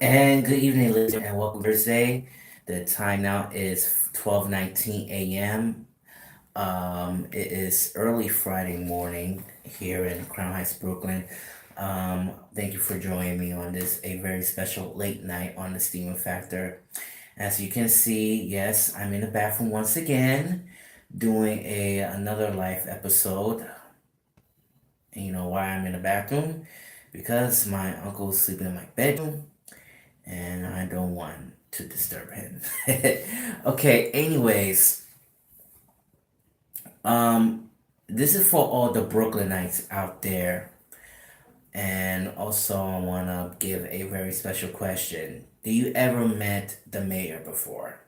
And good evening, listeners, and welcome to Thursday. The time now is 12:19 a.m. It is early Friday morning here in Crown Heights, Brooklyn. Thank you for joining me on this a very special late night on the Steaming Factor. As you can see, yes, I'm in the bathroom once again, doing a another live episode. And you know why I'm in the bathroom? Because my uncle is sleeping in my bedroom and I don't want to disturb him. Okay, anyways, um, this is for all the Brooklynites out there, and also I want to give a very special question. Do you ever met the mayor before?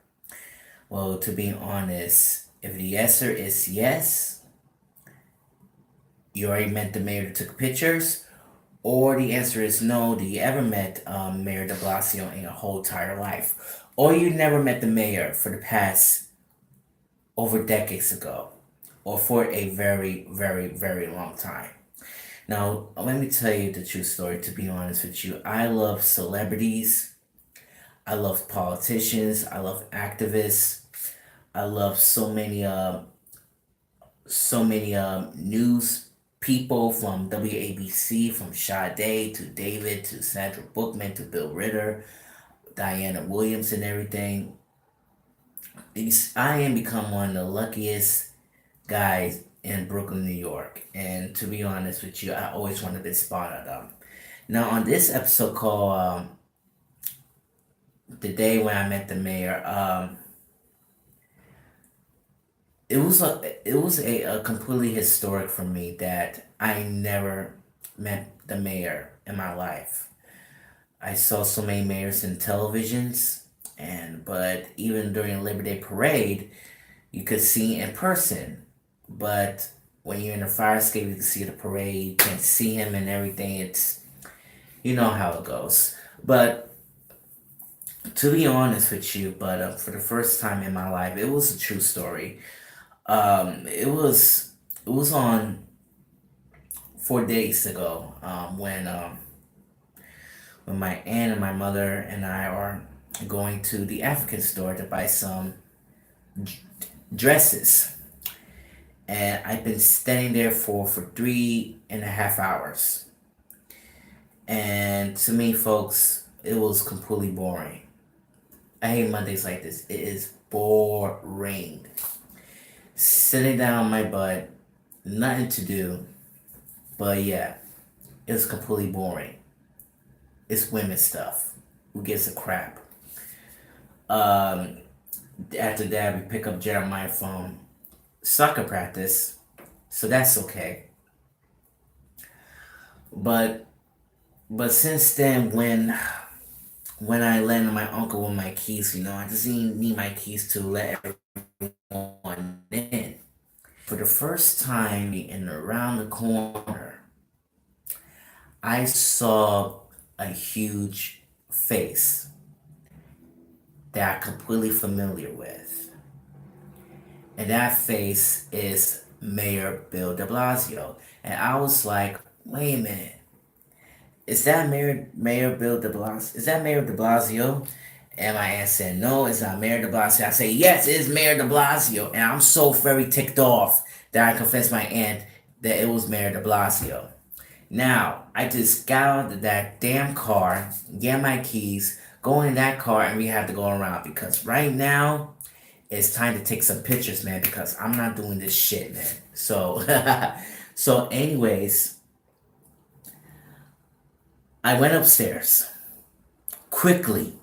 Well, to be honest, if the answer is yes, you already met the mayor that took pictures, or the answer is no, do you ever met Mayor de Blasio in your whole entire life? Or you never met the mayor for the past over decades ago, or for a very, very, very long time. Now, let me tell you the true story, to be honest with you. I love celebrities, I love politicians, I love activists, I love so many news people from WABC, from Sade to David to Sandra Bookman to Bill Ritter, Diana Williams, and everything. I am become one of the luckiest guys in Brooklyn, New York. And to be honest with you, I always wanted to be spotted them. Now, on this episode called "The Day When I Met the Mayor," it was a completely historic for me that I never met the mayor in my life. I saw so many mayors in televisions, and but even during Labor Day parade, you could see in person. But when you're in the fire escape, you can see the parade, you can't see him and everything. It's you know how it goes. But to be honest with you, but for the first time in my life, it was a true story. It was on 4 days ago when my aunt and my mother and I are going to the African store to buy some dresses, and I've been standing there for 3.5 hours. And to me, folks, it was completely boring. I hate Mondays like this. It is boring. Sitting down on my butt, nothing to do. But yeah, it was completely boring. It's women stuff. Who gives a crap? Um, After that, we pick up Jeremiah from soccer practice, so that's okay. But but since then, when I landed my uncle with my keys, I just didn't need my keys to let everyone in. For the first time, and around the corner, I saw a huge face that I'm completely familiar with. And that face is Mayor Bill de Blasio. And I was like, wait a minute, is that Mayor Bill de Blasio? Is that Mayor de Blasio? And my aunt said, no, it's not Mayor de Blasio. I say, yes, it is Mayor de Blasio. And I'm so very ticked off that I confessed my aunt that it was Mayor de Blasio. Now, I just got out of that damn car, get my keys, go in that car, and we have to go around because right now it's time to take some pictures, man, because I'm not doing this shit, man. So, so anyways, I went upstairs quickly.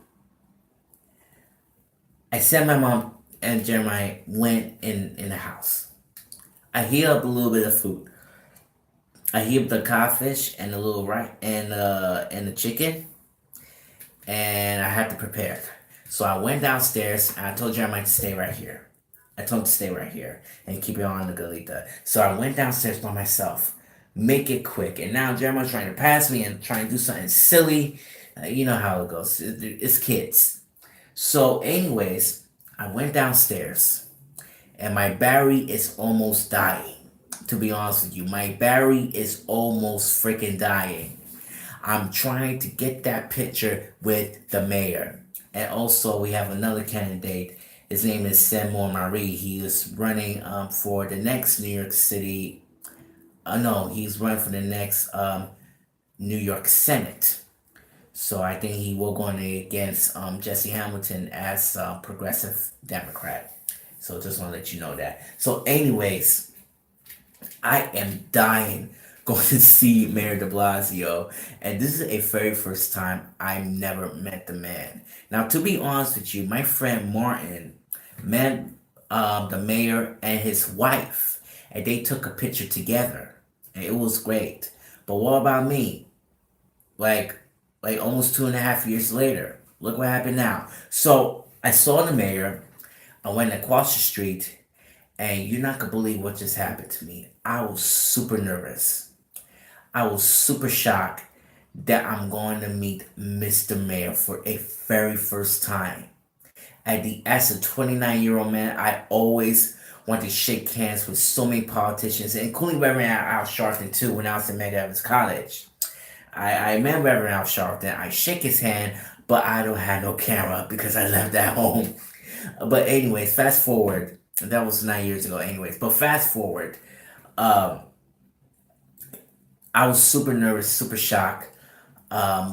I said my mom and Jeremiah went in the house. I heat up a little bit of food. I heat up the codfish and the little rice and the chicken, and I had to prepare. So I went downstairs and I told Jeremiah to stay right here. I told him to stay right here and keep it on the Galita. So I went downstairs by myself. Make it quick. And now Jeremiah's trying to pass me and trying to do something silly. You know how it goes. It's kids. So, anyways, I went downstairs and my battery is almost dying. To be honest with you, my battery is almost freaking dying. I'm trying to get that picture with the mayor. And also, we have another candidate. His name is Seymour Marie. He is running for the next New York City. No, he's running for the next New York Senate. So I think he will go in against Jesse Hamilton as progressive Democrat. So just want to let you know that. So, anyways, I am dying going to see Mayor De Blasio, and this is a very first time I never met the man. Now, to be honest with you, my friend Martin met the mayor and his wife, and they took a picture together, and it was great. But what about me? Like, like almost 2.5 years later, look what happened now. So I saw the mayor. I went across the street, and you're not gonna believe what just happened to me. I was super nervous. I was super shocked that I'm going to meet Mr. Mayor for a very first time. As a 29-year-old man, I always want to shake hands with so many politicians, including Reverend Al Sharpton too. When I was in Medgar Evers College, I met Reverend Al Sharpton. I shake his hand, but I don't have no camera because I left at home. But anyways, fast forward. That was 9 years ago. Anyways, but fast forward. Um, I was super nervous, super shocked.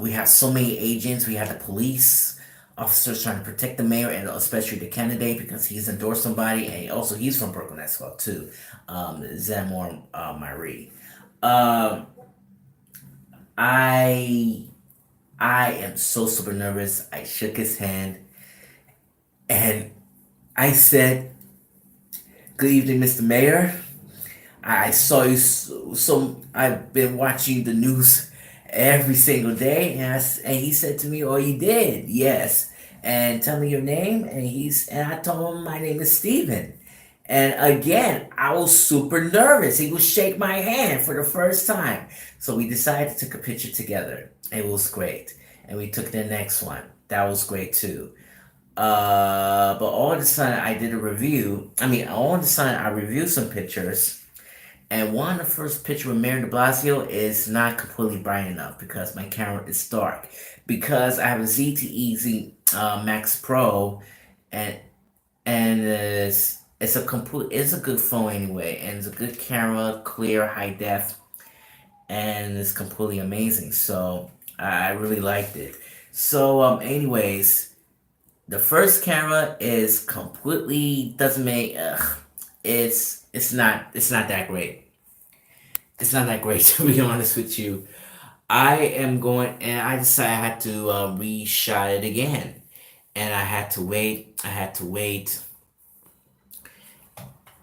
We had so many agents. We had the police officers trying to protect the mayor and especially the candidate because he's endorsed somebody, and also he's from Brooklyn as well too. Zemmour Marie. Um, I I am so super nervous. I shook his hand and I said, "Good evening, Mr. Mayor. I saw you. So I've been watching the news every single day." And he said to me, "Oh, you did? Yes. And tell me your name." And I told him my name is Steven. And again, I was super nervous. He would shake my hand for the first time. So we decided to take a picture together. It was great. And we took the next one. That was great too. But all of a sudden, I did a review. I mean, all of a sudden, I reviewed some pictures, and one of the first picture with Mayor de Blasio is not completely bright enough because my camera is dark. Because I have a ZTE Max Pro, and it's a good phone anyway, and it's a good camera, clear, high def, and it's completely amazing. So I really liked it. So anyways, the first camera is completely doesn't make. It's not that great. It's not that great to be honest with you. I am going, and I decided I had to reshot it again, and I had to wait. I had to wait.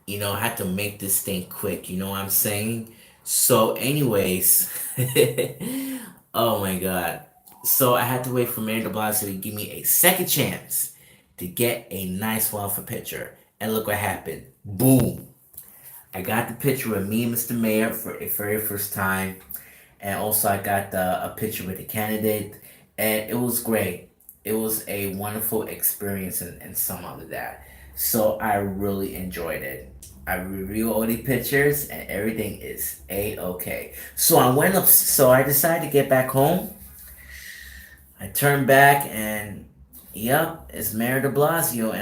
I had to make this thing quick. You know what I'm saying? So, anyways, oh my god. So I had to wait for Mary de Blasio to give me a second chance to get a nice wildfire picture. And look what happened. Boom. I got the picture with me and Mr. Mayor for a very first time. And also I got a picture with the candidate. And it was great. It was a wonderful experience and some of that. So I really enjoyed it. I reviewed all the pictures and everything is a-okay. So I went up. So I decided to get back home. I turned back and yep, it's Mayor De Blasio,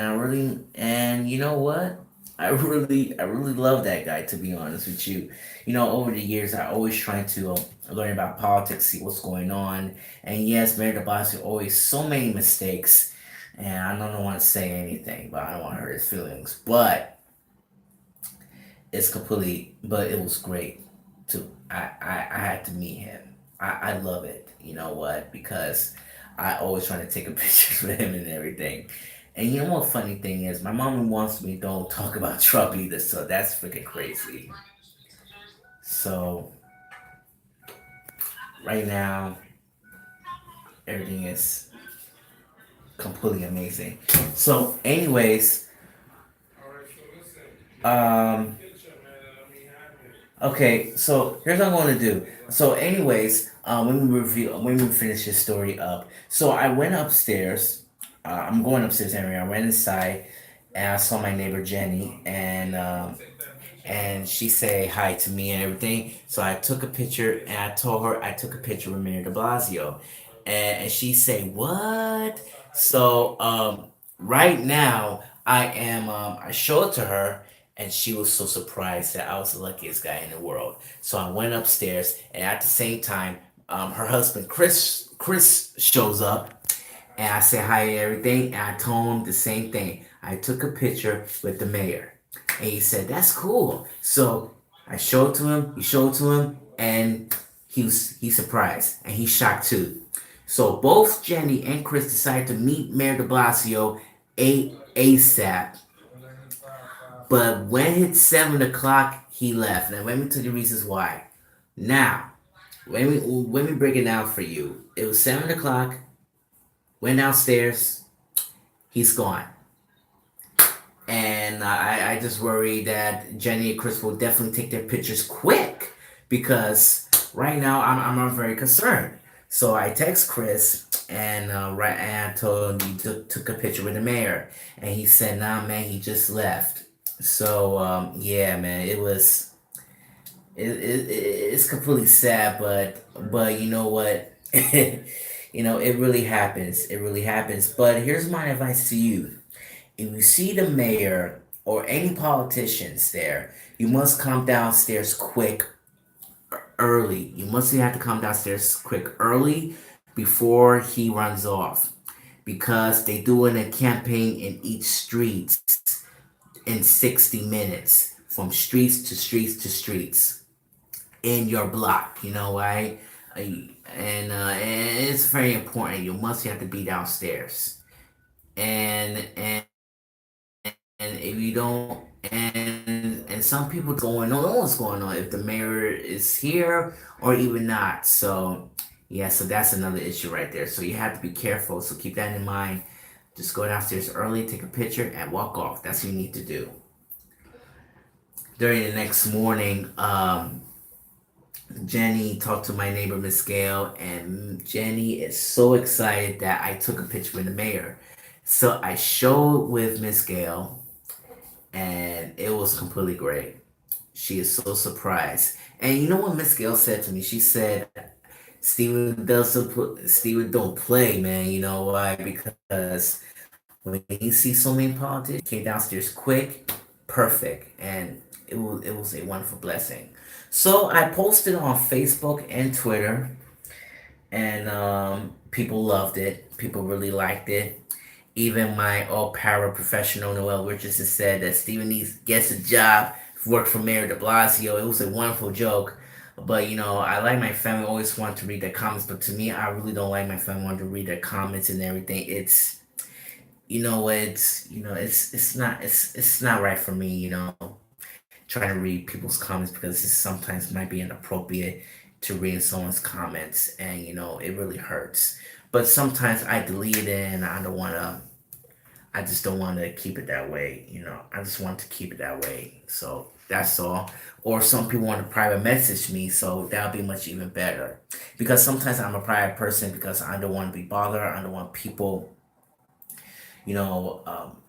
and you know what? I really love that guy. To be honest with you, over the years, I always trying to learn about politics, see what's going on, and yes, Mayor De Blasio always so many mistakes, and I don't want to say anything, but I don't want to hurt his feelings. But but it was great too. I had to meet him. I love it. You know what? Because I always try to take a picture with him and everything. And you know what funny thing is, my mom wants me don't talk about Trump either, so that's freaking crazy. So right now, everything is completely amazing. So, anyways, um, okay, so here's what I'm going to do. So, anyways, when we finish this story up, so I went upstairs. I'm going upstairs anyway. I went inside and I saw my neighbor Jenny, and she say hi to me and everything. So I took a picture and I told her I took a picture with Mayor De Blasio, and she say what? So right now I showed it to her, and she was so surprised that I was the luckiest guy in the world. So I went upstairs, and at the same time, her husband Chris shows up, and I said hi and everything, and I told him the same thing. I took a picture with the mayor, and he said, "That's cool." So I showed to him, he showed to him, and he's surprised and he's shocked too. So both Jenny and Chris decided to meet Mayor de Blasio ASAP. But when it's 7 o'clock, he left. Now let me tell you the reasons why. Now, let me break it down for you. It was 7 o'clock, went downstairs, he's gone. And I just worry that Jenny and Chris will definitely take their pictures quick because right now I'm very concerned. So I text Chris and and I told him he took a picture with the mayor, and he said, "Nah, man, he just left." So yeah, man, it's completely sad, but you know what, it really happens. It really happens. But here's my advice to you: if you see the mayor or any politicians there, you must come downstairs quick early. You must have to come downstairs quick early before he runs off because they doing a campaign in each street in 60 minutes from streets to streets to streets in your block, right? And it's very important. You must have to be downstairs. And if you don't, and some people don't know what's going on if the mayor is here or even not. So yeah, so that's another issue right there. So you have to be careful. So keep that in mind. Just go downstairs early, take a picture, and walk off. That's what you need to do. During the next morning, Jenny talked to my neighbor Miss Gail, and Jenny is so excited that I took a picture with the mayor. So I showed with Miss Gail, and it was completely great. She is so surprised. And you know what Miss Gail said to me? She said, Steven don't play, man. You know why? Because when you see so many politicians came downstairs quick, perfect, and it was a wonderful blessing. So I posted on Facebook and Twitter, and people loved it. People really liked it. Even my all paraprofessional Noel Richardson said that Stephen needs gets a job, work for Mayor de Blasio. It was a wonderful joke. But I like my family always want to read their comments, but to me I really don't like my family want to read their comments and everything. It's not right for me, trying to read people's comments because it sometimes might be inappropriate to read someone's comments, and it really hurts. But sometimes I delete it and I just don't want to keep it that way. I just want to keep it that way. So that's all. Or some people want to private message me, so that'll be much even better. Because sometimes I'm a private person because I don't want to be bothered. I don't want people,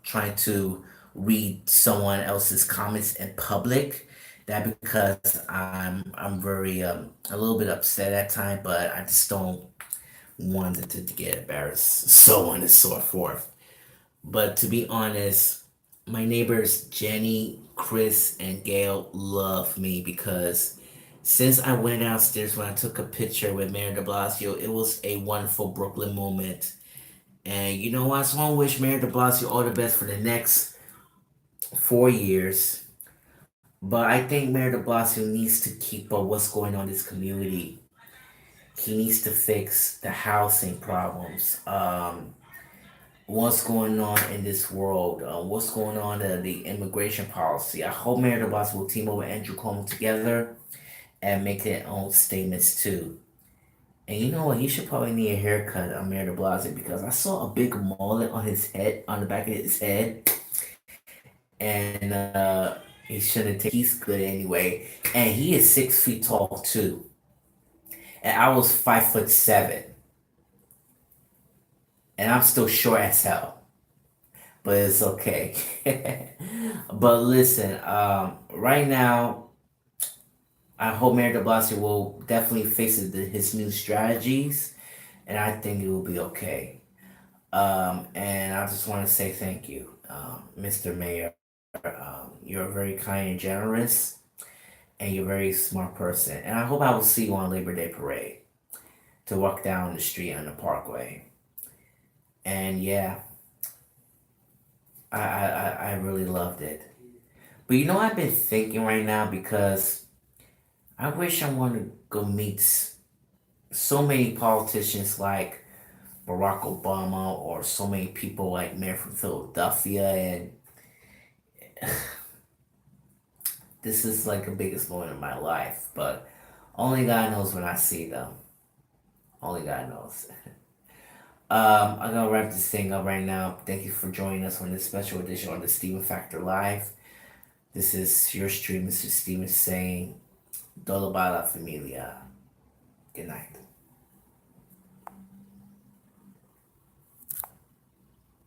trying to read someone else's comments in public. That because I'm very a little bit upset at time, but I just don't want it to get embarrassed, so on and so forth. But to be honest, my neighbors Jenny, Chris, and Gail love me because since I went downstairs when I took a picture with Mayor de Blasio, it was a wonderful Brooklyn moment. And you know what? So I want to wish Mayor de Blasio all the best for the next 4 years. But I think Mayor de Blasio needs to keep up what's going on in this community. He needs to fix the housing problems. What's going on in this world, what's going on in the immigration policy. I hope Mayor de Blasio will team up with Andrew Cuomo together and make their own statements too. And you know what? He should probably need a haircut on Mayor de Blasio because I saw a big mullet on his head, on the back of his head, and he shouldn't take. He's good anyway, and he is 6 feet tall too, and I was 5'7", and I'm still short as hell. but it's okay. But listen, right now, I hope Mayor de Blasio will definitely face his new strategies, and I think it will be okay. And I just want to say thank you, Mr. Mayor. You're very kind and generous, and you're a very smart person. And I hope I will see you on Labor Day Parade to walk down the street on the Parkway. And yeah, I really loved it. But you know, I've been thinking right now because I wish I wanted to go meet so many politicians like Barack Obama or so many people like Mayor from Philadelphia. And this is like the biggest moment of my life. But only God knows when I see them. Only God knows. I'm gonna wrap this thing up right now. Thank you for joining us on this special edition on the Steven Factor Live. This is your stream, Mr. Steven saying, Todo para la familia. Good night.